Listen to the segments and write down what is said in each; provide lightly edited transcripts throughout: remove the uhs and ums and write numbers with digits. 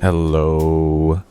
Hello,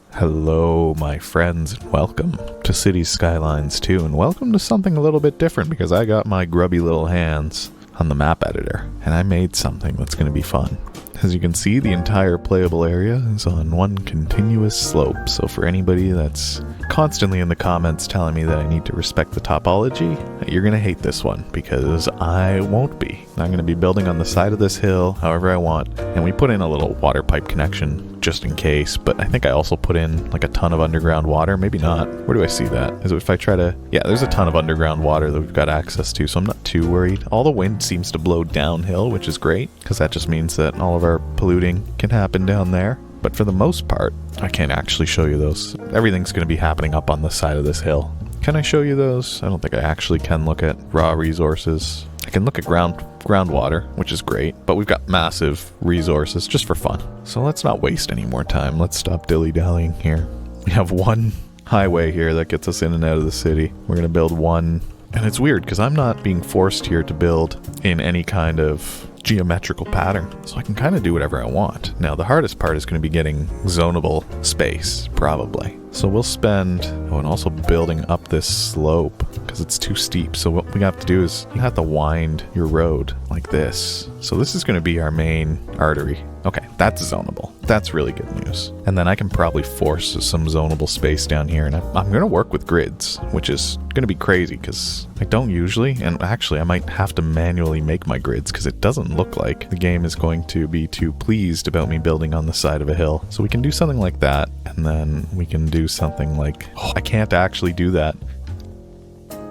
my friends, and welcome to Cities Skylines 2, and welcome to something a little bit different because I got my grubby little hands on the map editor, and I made something that's going to be fun. As you can see, the entire playable area is on one continuous slope, so for anybody that's constantly in the comments telling me that I need to respect the topology, you're going to hate this one, because I won't be. I'm going to be building on the side of this hill however I want, and we put in a little water pipe connection just in case, but I think I also put in like a ton of underground water, maybe not. Where do I see that? Is it if I try to... Yeah, there's a ton of underground water that we've got access to, so I'm not too worried. All the wind seems to blow downhill, which is great, because that just means that all of our polluting can happen down there. But for the most part, I can't actually show you those. Everything's going to be happening up on the side of this hill. Can I show you those? I don't think I actually can look at raw resources. I can look at groundwater, which is great, but we've got massive resources just for fun. So let's not waste any more time. Let's stop dilly-dallying here. We have one highway here that gets us in and out of the city. We're going to build one, and it's weird because I'm not being forced here to build in any kind of geometrical pattern, so I can kind of do whatever I want. Now the hardest part is going to be getting zonable space, probably. So we'll spend, and also building up this slope because it's too steep. So what we have to do is you have to wind your road like this. So this is going to be our main artery. Okay, that's zonable. That's really good news. And then I can probably force some zonable space down here. And I'm going to work with grids, which is going to be crazy because I don't usually. And actually, I might have to manually make my grids because it doesn't look like the game is going to be too pleased about me building on the side of a hill. So we can do something like that. And then we can do something like... Oh, I can't actually do that.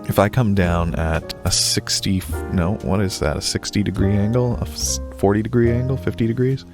If I come down at a 60... No, what is that? A 60 degree angle? A 40 degree angle? 50 degrees?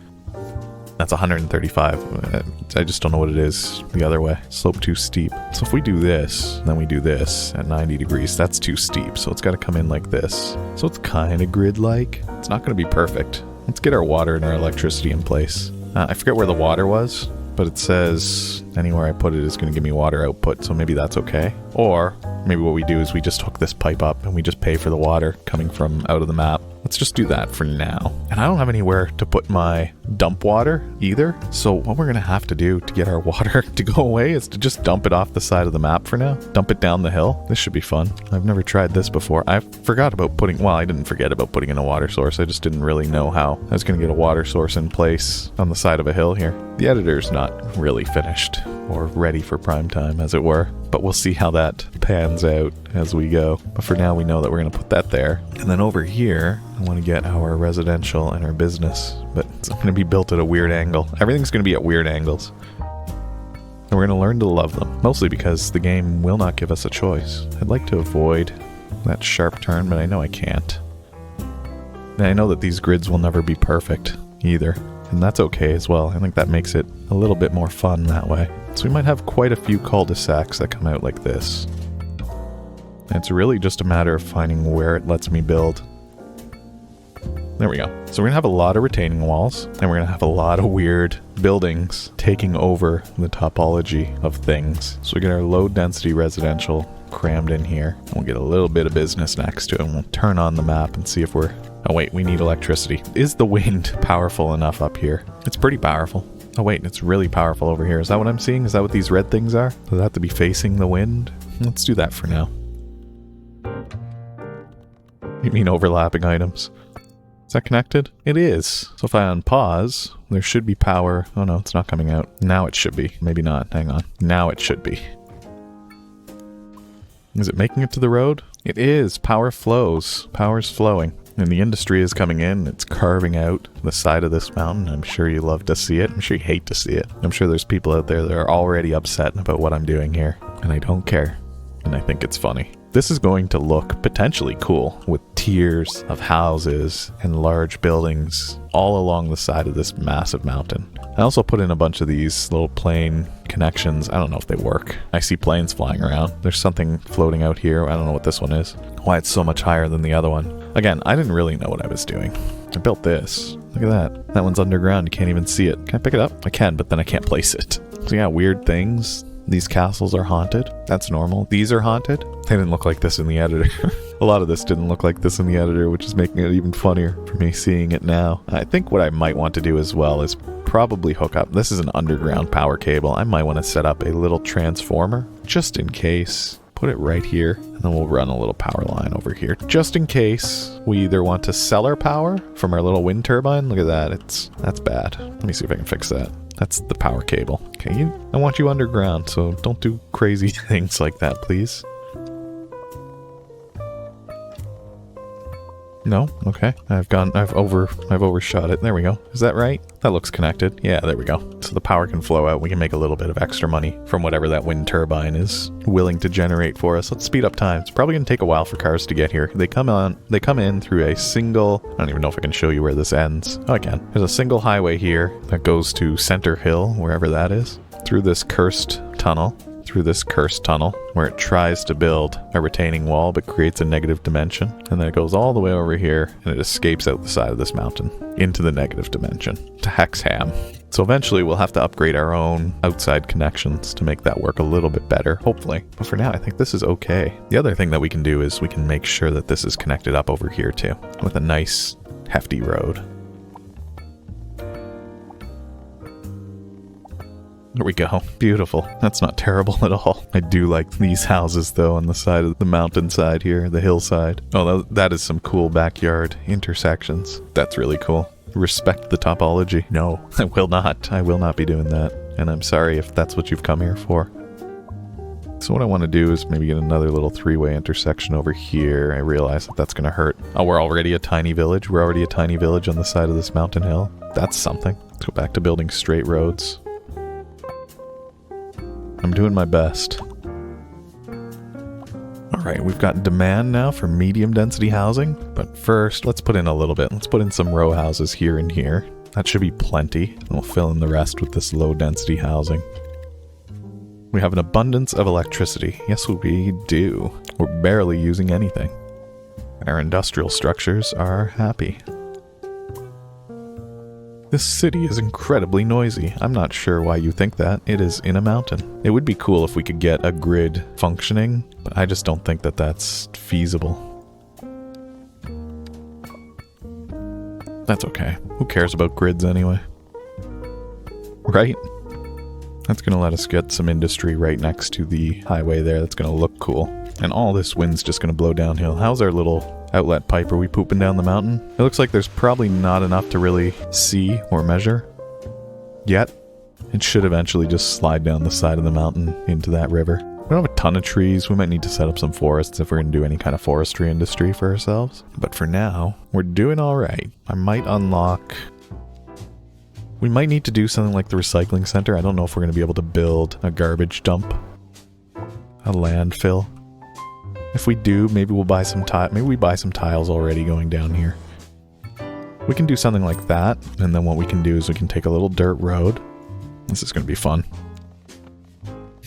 That's 135. I just don't know what it is the other way. Slope too steep. So if we do this, then we do this at 90 degrees, that's too steep. So it's got to come in like this. So it's kind of grid-like. It's not going to be perfect. Let's get our water and our electricity in place. I forget where the water was, but it says anywhere I put it is going to give me water output. So maybe that's okay. Or maybe what we do is we just hook this pipe up and we just pay for the water coming from out of the map. Let's just do that for now. And I don't have anywhere to put my dump water either. So what we're going to have to do to get our water to go away is to just dump it off the side of the map for now. Dump it down the hill. This should be fun. I've never tried this before. I forgot about putting... Well, I didn't forget about putting in a water source. I just didn't really know how I was going to get a water source in place on the side of a hill here. The editor's not really finished or ready for prime time, as it were. But we'll see how that pans out as we go. But for now, we know that we're going to put that there. And then over here, I want to get our residential and our business. But it's going to be built at a weird angle. Everything's going to be at weird angles. And we're going to learn to love them. Mostly because the game will not give us a choice. I'd like to avoid that sharp turn, but I know I can't. And I know that these grids will never be perfect either. And that's okay as well. I think that makes it a little bit more fun that way. So we might have quite a few cul-de-sacs that come out like this. And it's really just a matter of finding where it lets me build. There we go. So we're going to have a lot of retaining walls, and we're going to have a lot of weird buildings taking over the topology of things. So we get our low-density residential crammed in here, and we'll get a little bit of business next to it, and we'll turn on the map and see if we're... Oh wait, we need electricity. Is the wind powerful enough up here? It's pretty powerful. Oh wait, it's really powerful over here. Is that what I'm seeing? Is that what these red things are? Does it have to be facing the wind? Let's do that for now. You mean overlapping items? Is that connected? It is. So if I unpause, there should be power. Oh no, it's not coming out. Now it should be. Maybe not. Hang on. Now it should be. Is it making it to the road? It is. Power flows. Power's flowing. And the industry is coming in. It's carving out the side of this mountain. I'm sure you love to see it. I'm sure you hate to see it. I'm sure there's people out there that are already upset about what I'm doing here. And I don't care. And I think it's funny. This is going to look potentially cool with tiers of houses and large buildings all along the side of this massive mountain. I also put in a bunch of these little plane connections. I don't know if they work. I see planes flying around. There's something floating out here. I don't know what this one is. Why it's so much higher than the other one. Again, I didn't really know what I was doing. I built this. Look at that. That one's underground. You can't even see it. Can I pick it up? I can, but then I can't place it. So yeah, weird things. These castles are haunted. That's normal. These are haunted. They didn't look like this in the editor. A lot of this didn't look like this in the editor, which is making it even funnier for me seeing it now. I think what I might want to do as well is probably hook up. This is an underground power cable. I might want to set up a little transformer just in case. Put it right here, and then we'll run a little power line over here just in case we either want to sell our power from our little wind turbine. Look at that. That's bad. Let me see if I can fix that. That's the power cable. Okay, I want you underground, so don't do crazy things like that, please. No? Okay. I've overshot it. There we go. Is that right? That looks connected. Yeah, there we go. So the power can flow out. We can make a little bit of extra money from whatever that wind turbine is willing to generate for us. Let's speed up time. It's probably going to take a while for cars to get here. They come in through a single... I don't even know if I can show you where this ends. Oh, I can. There's a single highway here that goes to Center Hill, wherever that is. Through this cursed tunnel, where it tries to build a retaining wall but creates a negative dimension, and then it goes all the way over here and it escapes out the side of this mountain into the negative dimension to Hexham. So eventually we'll have to upgrade our own outside connections to make that work a little bit better, hopefully. But for now, I think this is okay. The other thing that we can do is we can make sure that this is connected up over here too with a nice hefty road. There we go. Beautiful. That's not terrible at all. I do like these houses, though, on the side of the mountainside here, the hillside. Oh, that is some cool backyard intersections. That's really cool. Respect the topology. No, I will not. I will not be doing that. And I'm sorry if that's what you've come here for. So what I want to do is maybe get another little three-way intersection over here. I realize that that's going to hurt. Oh, we're already a tiny village. We're already a tiny village on the side of this mountain hill. That's something. Let's go back to building straight roads. I'm doing my best. Alright, we've got demand now for medium density housing, but first let's put in a little bit. Let's put in some row houses here and here. That should be plenty, and we'll fill in the rest with this low density housing. We have an abundance of electricity. Yes, we do. We're barely using anything. Our industrial structures are happy. This city is incredibly noisy. I'm not sure why you think that. It is in a mountain. It would be cool if we could get a grid functioning, but I just don't think that that's feasible. That's okay. Who cares about grids anyway? Right? That's going to let us get some industry right next to the highway there. That's going to look cool. And all this wind's just going to blow downhill. How's our little outlet pipe? Are we pooping down the mountain? It looks like there's probably not enough to really see or measure yet. It should eventually just slide down the side of the mountain into that river. We don't have a ton of trees. We might need to set up some forests if we're going to do any kind of forestry industry for ourselves. But for now, we're doing all right. I might unlock... We might need to do something like the recycling center. I don't know if we're going to be able to build a garbage dump. A landfill. If we do, maybe we'll buy some maybe we buy some tiles already going down here. We can do something like that, and then what we can do is we can take a little dirt road. This is going to be fun.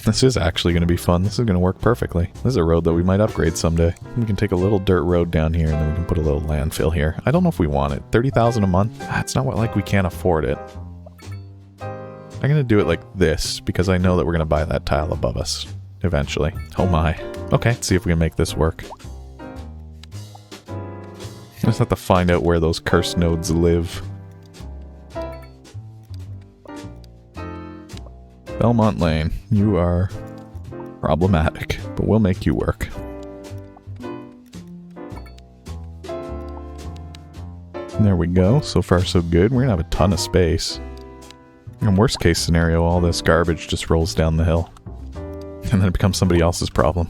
This is actually going to be fun. This is going to work perfectly. This is a road that we might upgrade someday. We can take a little dirt road down here, and then we can put a little landfill here. I don't know if we want it. 30,000 a month? It's not like we can't afford it. I'm going to do it like this, because I know that we're going to buy that tile above us eventually. Oh my. Okay, let's see if we can make this work. Just have to find out where those cursed nodes live. Belmont Lane, you are problematic, but we'll make you work. There we go. So far so good. We're gonna have a ton of space. In worst case scenario, all this garbage just rolls down the hill. And then it becomes somebody else's problem.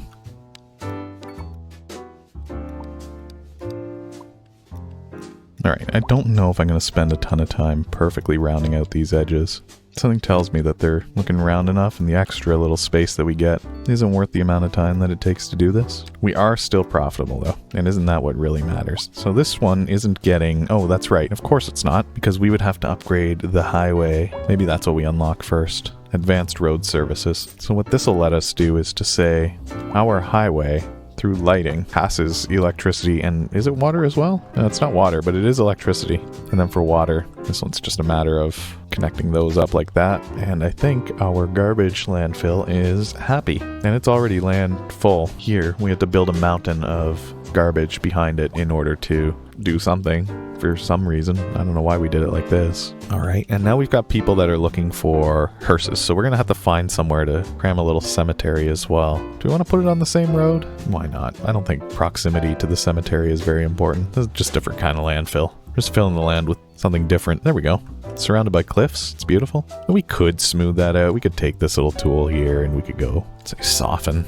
Alright, I don't know if I'm going to spend a ton of time perfectly rounding out these edges. Something tells me that they're looking round enough, and the extra little space that we get isn't worth the amount of time that it takes to do this. We are still profitable though, and isn't that what really matters? So this one isn't getting... Oh, that's right, of course it's not, because we would have to upgrade the highway. Maybe that's what we unlock first. Advanced road services. So what this will let us do is to say, our highway through lighting passes electricity, and is it water as well? No, it's not water, but it is electricity. And then for water, this one's just a matter of connecting those up like that. And I think our garbage landfill is happy. And it's already land full. Here, we have to build a mountain of garbage behind it in order to do something for some reason. I don't know why we did it like this. All right, and now we've got people that are looking for hearses, so we're gonna have to find somewhere to cram a little cemetery as well. Do we want to put it on the same road? Why not? I don't think proximity to the cemetery is very important. This is just a different kind of landfill. Just filling the land with something different. There we go. It's surrounded by cliffs. It's beautiful. And we could smooth that out. We could take this little tool here and we could go, say, soften.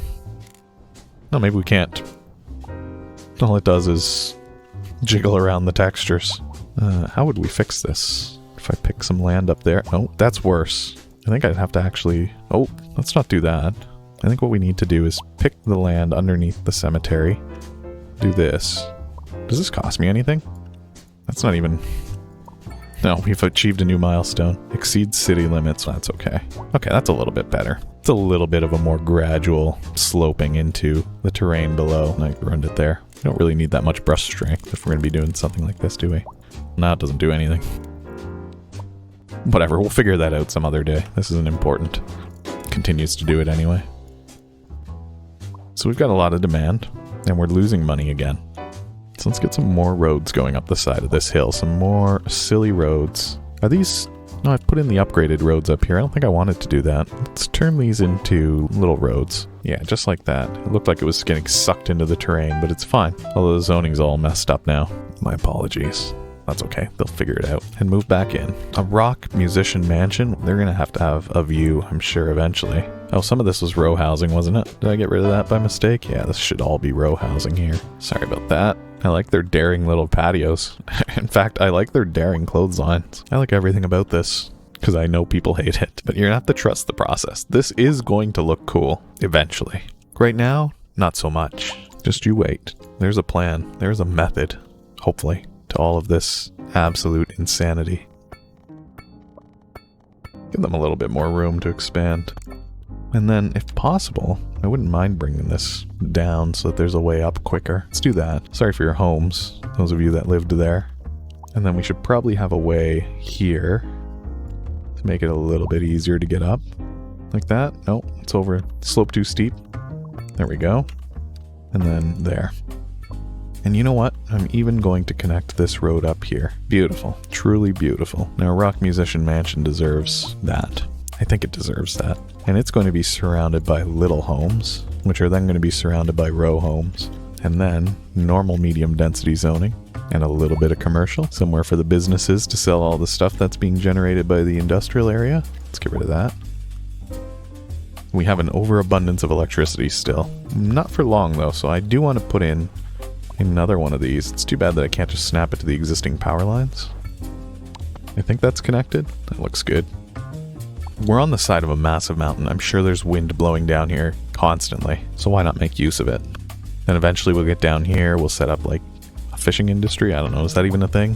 No, maybe we can't. All it does is jiggle around the textures. How would we fix this? If I pick some land up there. Oh, that's worse. I think I'd have to actually... Oh, let's not do that. I think what we need to do is pick the land underneath the cemetery. Do this. Does this cost me anything? That's not even... No, we've achieved a new milestone. Exceeds city limits. That's okay. Okay, that's a little bit better. It's a little bit of a more gradual sloping into the terrain below. I ruined it there. We don't really need that much brush strength if we're going to be doing something like this, do we? No, it doesn't do anything. Whatever, we'll figure that out some other day. This isn't important. Continues to do it anyway. So we've got a lot of demand, and we're losing money again. So let's get some more roads going up the side of this hill. Some more silly roads. Are these... No, I've put in the upgraded roads up here. I don't think I wanted to do that. Let's turn these into little roads. Yeah, just like that. It looked like it was getting sucked into the terrain, but it's fine. Although the zoning's all messed up now. My apologies. That's okay. They'll figure it out and move back in. A rock musician mansion. They're going to have a view, I'm sure, eventually. Oh, some of this was row housing, wasn't it? Did I get rid of that by mistake? Yeah, this should all be row housing here. Sorry about that. I like their daring little patios. In fact, I like their daring clotheslines. I like everything about this, because I know people hate it. But you're going to have to trust the process. This is going to look cool, eventually. Right now, not so much. Just you wait. There's a plan. There's a method, hopefully, to all of this absolute insanity. Give them a little bit more room to expand. And then, if possible, I wouldn't mind bringing this down so that there's a way up quicker. Let's do that. Sorry for your homes, those of you that lived there. And then we should probably have a way here to make it a little bit easier to get up. Like that. Nope, it's over. Slope too steep. There we go. And then there. And you know what? I'm even going to connect this road up here. Beautiful. Truly beautiful. Now, Rock Musician Mansion deserves that. I think it deserves that. And it's going to be surrounded by little homes, which are then going to be surrounded by row homes. And then normal medium density zoning and a little bit of commercial, somewhere for the businesses to sell all the stuff that's being generated by the industrial area. Let's get rid of that. We have an overabundance of electricity still. Not for long though, so I do want to put in another one of these. It's too bad that I can't just snap it to the existing power lines. I think that's connected. That looks good. We're on the side of a massive mountain. I'm sure there's wind blowing down here constantly, so why not make use of it? And eventually we'll get down here, we'll set up like a fishing industry. I don't know, is that even a thing?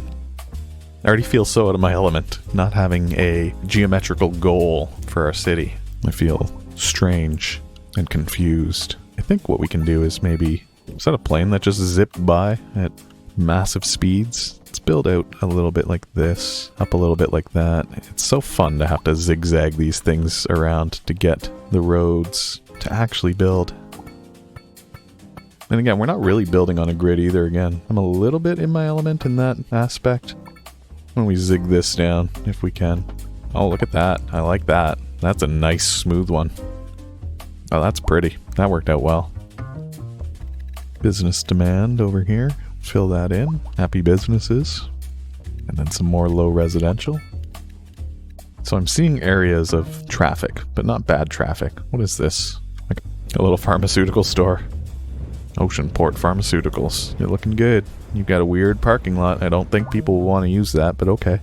I already feel so out of my element, not having a geometrical goal for our city. I feel strange and confused. I think what we can do is maybe set a plane that just zipped by at massive speeds. Let's build out a little bit like this, up a little bit like that. It's so fun to have to zigzag these things around to get the roads to actually build. And again, we're not really building on a grid either. Again, I'm a little bit in my element in that aspect. When we zig this down, if we can. Oh, look at that. I like that. That's a nice, smooth one. Oh, that's pretty. That worked out well. Business demand over here. Fill that in. Happy businesses. And then some more low residential. So I'm seeing areas of traffic, but not bad traffic. What is this? Like a little pharmaceutical store. Ocean Port Pharmaceuticals. You're looking good. You've got a weird parking lot. I don't think people will want to use that, but okay.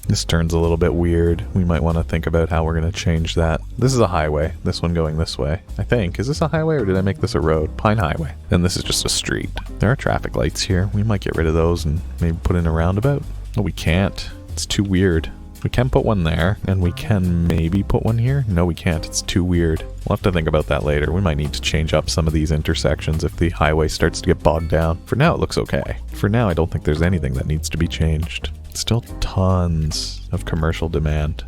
This turns a little bit weird. We might want to think about how we're going to change that. This is a highway. This one going this way, I think. Is this a highway or did I make this a road? Pine Highway. Then this is just a street. There are traffic lights here. We might get rid of those and maybe put in a roundabout. No, we can't. It's too weird. We can put one there, and we can maybe put one here. No, we can't. It's too weird. We'll have to think about that later. We might need to change up some of these intersections if the highway starts to get bogged down. For now, it looks okay. For now, I don't think there's anything that needs to be changed. Still tons of commercial demand.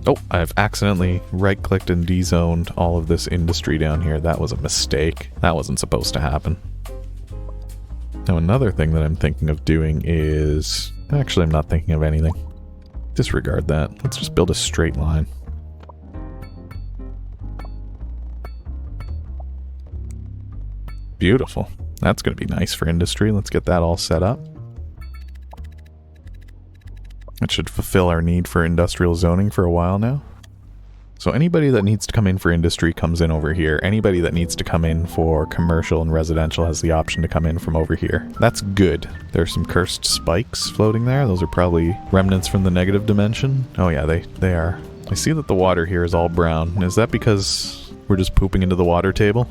Oh, I've accidentally right-clicked and dezoned all of this industry down here. That was a mistake. That wasn't supposed to happen. Now, another thing that I'm thinking of doing is... Actually, I'm not thinking of anything. Disregard that. Let's just build a straight line. Beautiful. That's going to be nice for industry. Let's get that all set up. That should fulfill our need for industrial zoning for a while now. So anybody that needs to come in for industry comes in over here. Anybody that needs to come in for commercial and residential has the option to come in from over here. That's good. There's some cursed spikes floating there. Those are probably remnants from the negative dimension. Oh yeah, they are. I see that the water here is all brown. Is that because we're just pooping into the water table?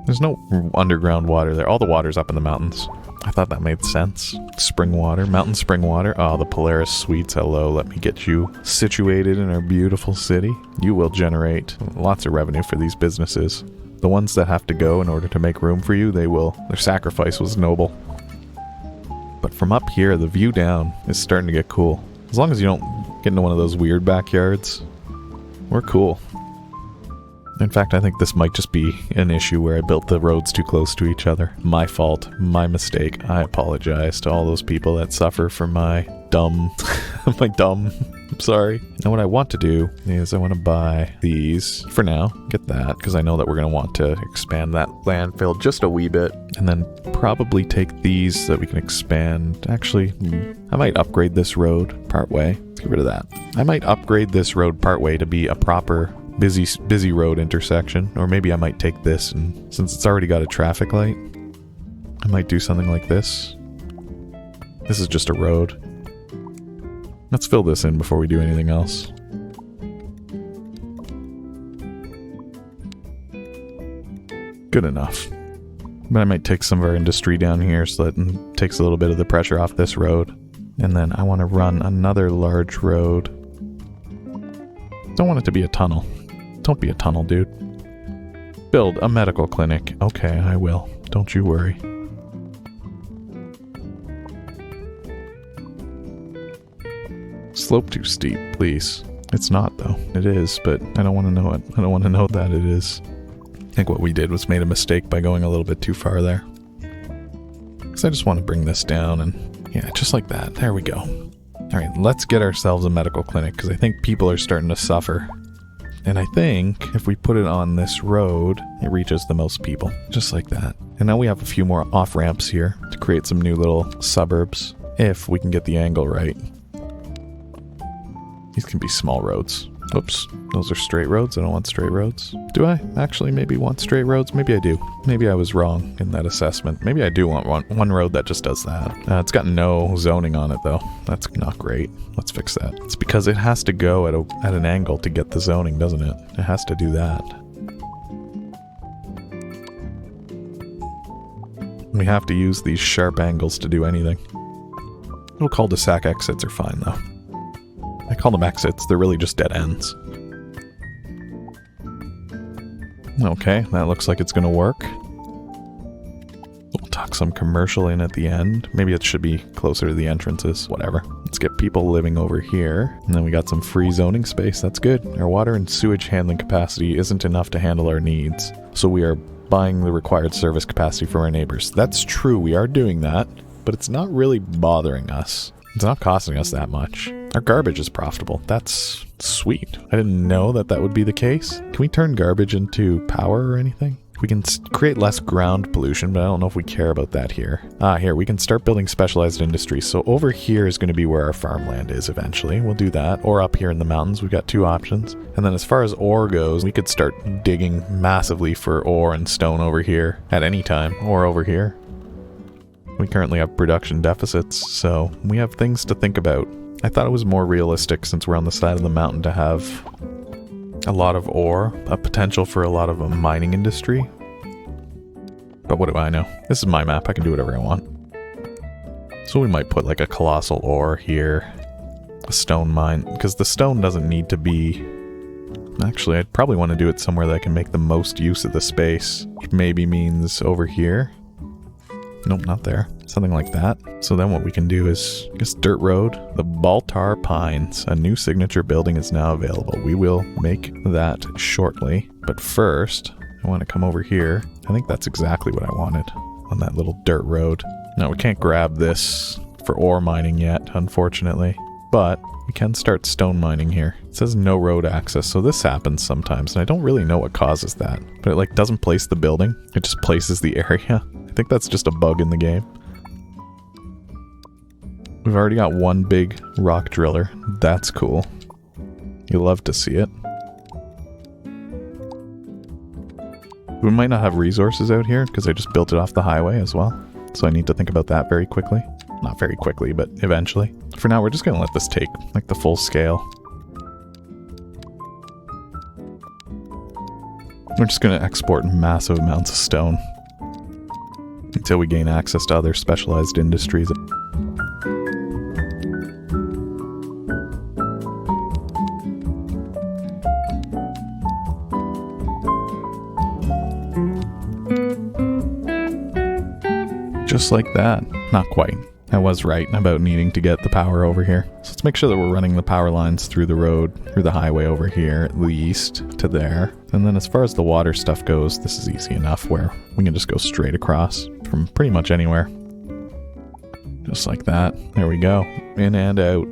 There's no underground water there. All the water's up in the mountains. I thought that made sense. Spring water, mountain spring water. Oh, the Polaris Suites, hello. Let me get you situated in our beautiful city. You will generate lots of revenue for these businesses. The ones that have to go in order to make room for you, they will. Their sacrifice was noble. But from up here, the view down is starting to get cool. As long as you don't get into one of those weird backyards, we're cool. In fact, I think this might just be an issue where I built the roads too close to each other. My fault. My mistake. I apologize to all those people that suffer from my dumb... I'm sorry. Now what I want to do is I want to buy these for now. Get that, because I know that we're going to want to expand that landfill just a wee bit. And then probably take these so that we can expand. Actually, I might upgrade this road partway. Let's get rid of that. I might upgrade this road partway to be a proper... busy road intersection, or maybe I might take this, and since it's already got a traffic light, I might do something like this. This is just a road. Let's fill this in before we do anything else. Good enough. But I might take some of our industry down here so that it takes a little bit of the pressure off this road. And then I want to run another large road. Don't want it to be a tunnel. Don't be a tunnel, dude. Build a medical clinic. Okay, I will. Don't you worry. Slope too steep, please. It's not, though. It is, but I don't want to know it. I don't want to know that it is. I think what we did was made a mistake by going a little bit too far there. Because I just want to bring this down and... yeah, just like that. There we go. Alright, let's get ourselves a medical clinic, because I think people are starting to suffer. And I think if we put it on this road, it reaches the most people. Just like that. And now we have a few more off-ramps here to create some new little suburbs, if we can get the angle right. These can be small roads. Oops, those are straight roads. I don't want straight roads. Do I actually maybe want straight roads? Maybe I do. Maybe I was wrong in that assessment. Maybe I do want one road that just does that. It's got no zoning on it, though. That's not great. Let's fix that. It's because it has to go at an angle to get the zoning, doesn't it? It has to do that. We have to use these sharp angles to do anything. Little cul-de-sac exits are fine, though. I call them exits, they're really just dead ends. Okay, that looks like it's gonna work. We'll tuck some commercial in at the end. Maybe it should be closer to the entrances, whatever. Let's get people living over here. And then we got some free zoning space, that's good. Our water and sewage handling capacity isn't enough to handle our needs. So we are buying the required service capacity from our neighbors. That's true, we are doing that, but it's not really bothering us. It's not costing us that much. Our garbage is profitable. That's sweet. I didn't know that that would be the case. Can we turn garbage into power or anything? We can create less ground pollution, but I don't know if we care about that here. Here, we can start building specialized industries. So over here is going to be where our farmland is eventually. We'll do that. Or up here in the mountains, we've got two options. And then as far as ore goes, we could start digging massively for ore and stone over here at any time, or over here. We currently have production deficits, so we have things to think about. I thought it was more realistic, since we're on the side of the mountain, to have a lot of ore, a potential for a lot of a mining industry. But what do I know? This is my map, I can do whatever I want. So we might put like a colossal ore here. A stone mine, because the stone doesn't need to be... Actually, I'd probably want to do it somewhere that I can make the most use of the space. Which maybe means over here. Nope, not there. Something like that. So then what we can do is, I guess, dirt road. The Baltar Pines. A new signature building is now available. We will make that shortly. But first, I want to come over here. I think that's exactly what I wanted on that little dirt road. Now, we can't grab this for ore mining yet, unfortunately. But we can start stone mining here. It says no road access, so this happens sometimes, and I don't really know what causes that. But it like doesn't place the building, it just places the area. I think that's just a bug in the game. We've already got one big rock driller. That's cool. You love to see it. We might not have resources out here, because I just built it off the highway as well. So I need to think about that very quickly. Not very quickly, but eventually. For now, we're just gonna let this take, like, the full scale. We're just gonna export massive amounts of stone until we gain access to other specialized industries. Just like that. Not quite. I was right about needing to get the power over here. So let's make sure that we're running the power lines through the road, through the highway over here, at least to there. And then as far as the water stuff goes, this is easy enough where we can just go straight across from pretty much anywhere. Just like that. There we go. In and out.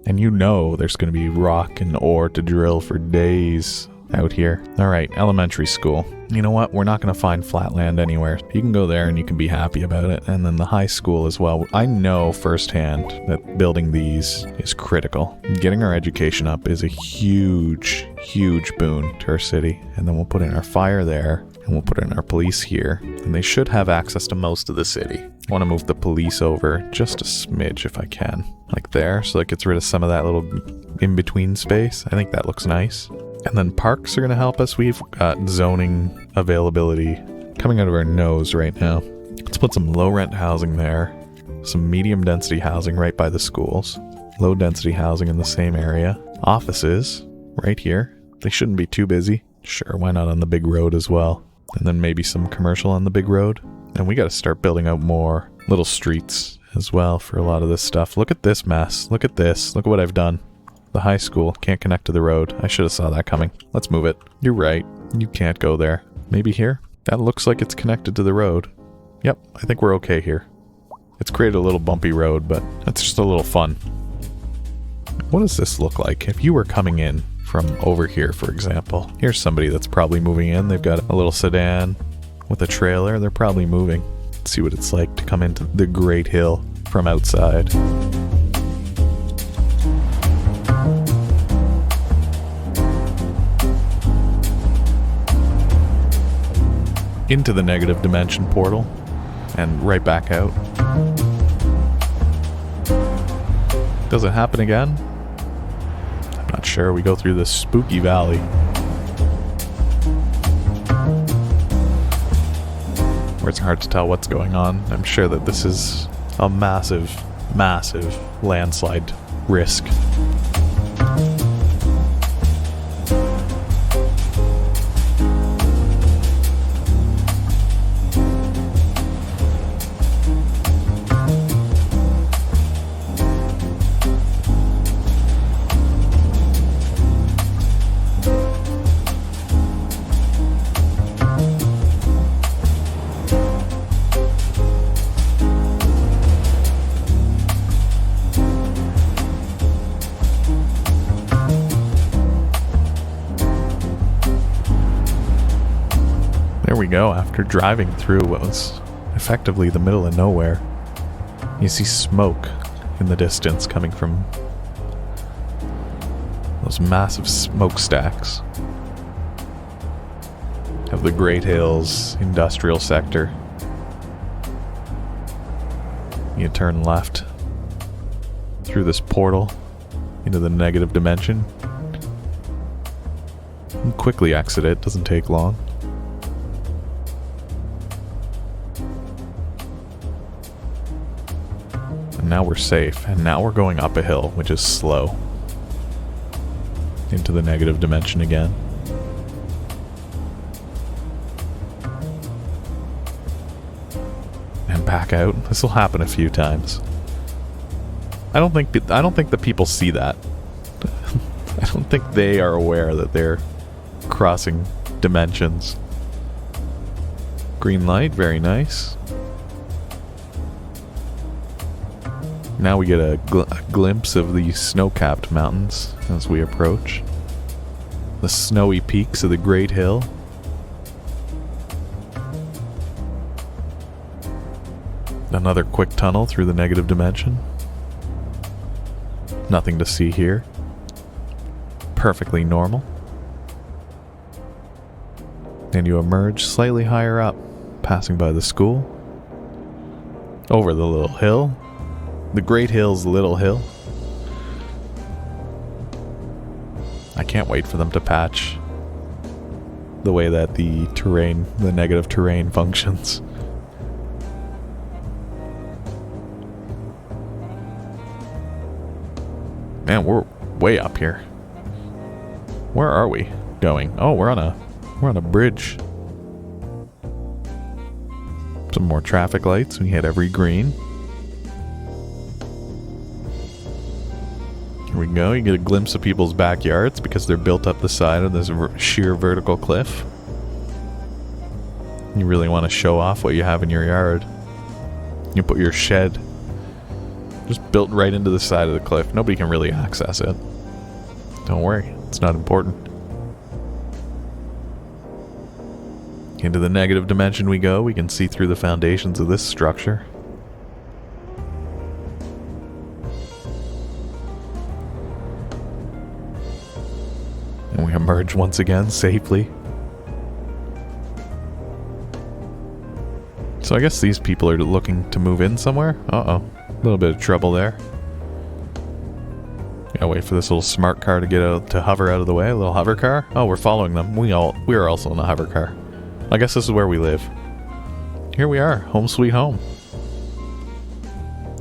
And you know there's going to be rock and ore to drill for days out here. Alright, elementary school. You know what? We're not going to find flat land anywhere. You can go there and you can be happy about it. And then the high school as well. I know firsthand that building these is critical. Getting our education up is a huge, huge boon to our city. And then we'll put in our fire there. And we'll put in our police here. And they should have access to most of the city. I want to move the police over just a smidge if I can. Like there, so that gets rid of some of that little in-between space. I think that looks nice. And then parks are going to help us. We've got zoning availability coming out of our nose right now. Let's put some low-rent housing there. Some medium-density housing right by the schools. Low-density housing in the same area. Offices right here. They shouldn't be too busy. Sure, why not on the big road as well? And then maybe some commercial on the big road. And we got to start building out more little streets as well for a lot of this stuff. Look at this mess. Look at this. Look at what I've done. The high school can't connect to the road. I should have saw that coming. Let's move it. You're right. You can't go there. Maybe here? That looks like it's connected to the road. Yep, I think we're okay here. It's created a little bumpy road, but that's just a little fun. What does this look like if you were coming in from over here, for example? Here's somebody that's probably moving in. They've got a little sedan with a trailer. They're probably moving. Let's see what it's like to come into the Great Hill from outside. Into the negative dimension portal and right back out. Does it happen again? I'm not sure. We go through this spooky valley. Where it's hard to tell what's going on. I'm sure that this is a massive, massive landslide risk. There we go, after driving through what was effectively the middle of nowhere. You see smoke in the distance coming from those massive smokestacks of the Great Hills industrial sector. You turn left through this portal into the negative dimension and quickly exit it, doesn't take long. now we're safe. And now we're going up a hill, which is slow. Into the negative dimension again. And back out. This will happen a few times. I don't think the people see that. I don't think they are aware that they're crossing dimensions. Green light, very nice. Now we get a glimpse of the snow-capped mountains as we approach. The snowy peaks of the Great Hill. Another quick tunnel through the negative dimension. Nothing to see here. Perfectly normal. And you emerge slightly higher up, passing by the school. Over the little hill. The Great Hill's little hill. I can't wait for them to patch the way that the terrain, the negative terrain functions. Man, we're way up here. Where are we going? Oh, we're on a bridge. Some more traffic lights. We hit every green. Here we go. You get a glimpse of people's backyards because they're built up the side of this sheer vertical cliff. You really want to show off what you have in your yard. You put your shed just built right into the side of the cliff. Nobody can really access it. Don't worry, it's not important. Into the negative dimension we go. We can see through the foundations of this structure. And we emerge once again safely. So I guess these people are looking to move in somewhere. Uh-oh. A little bit of trouble there. Gotta wait for this little smart car to get out, to hover out of the way. A little hover car. Oh, we're following them. We are also in a hover car. I guess this is where we live. Here we are. Home sweet home.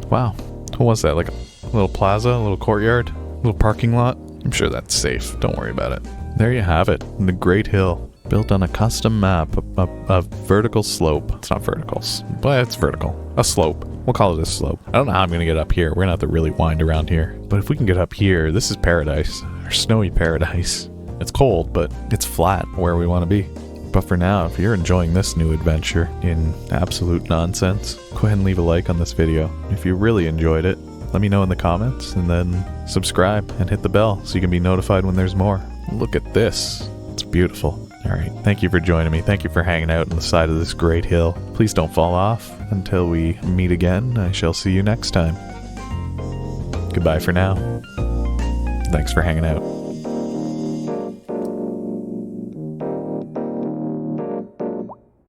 Wow. What was that? Like a little plaza? A little courtyard? A little parking lot? I'm sure that's safe. Don't worry about it. There you have it. The Great Hill. Built on a custom map. A vertical slope. It's not vertical, but it's vertical. A slope. We'll call it a slope. I don't know how I'm going to get up here. We're going to have to really wind around here. But if we can get up here, this is paradise. Our snowy paradise. It's cold, but it's flat where we want to be. But for now, if you're enjoying this new adventure in absolute nonsense, go ahead and leave a like on this video. If you really enjoyed it, let me know in the comments, and then subscribe and hit the bell so you can be notified when there's more. Look at this. It's beautiful. Alright, thank you for joining me. Thank you for hanging out on the side of this great hill. Please don't fall off. Until we meet again, I shall see you next time. Goodbye for now. Thanks for hanging out.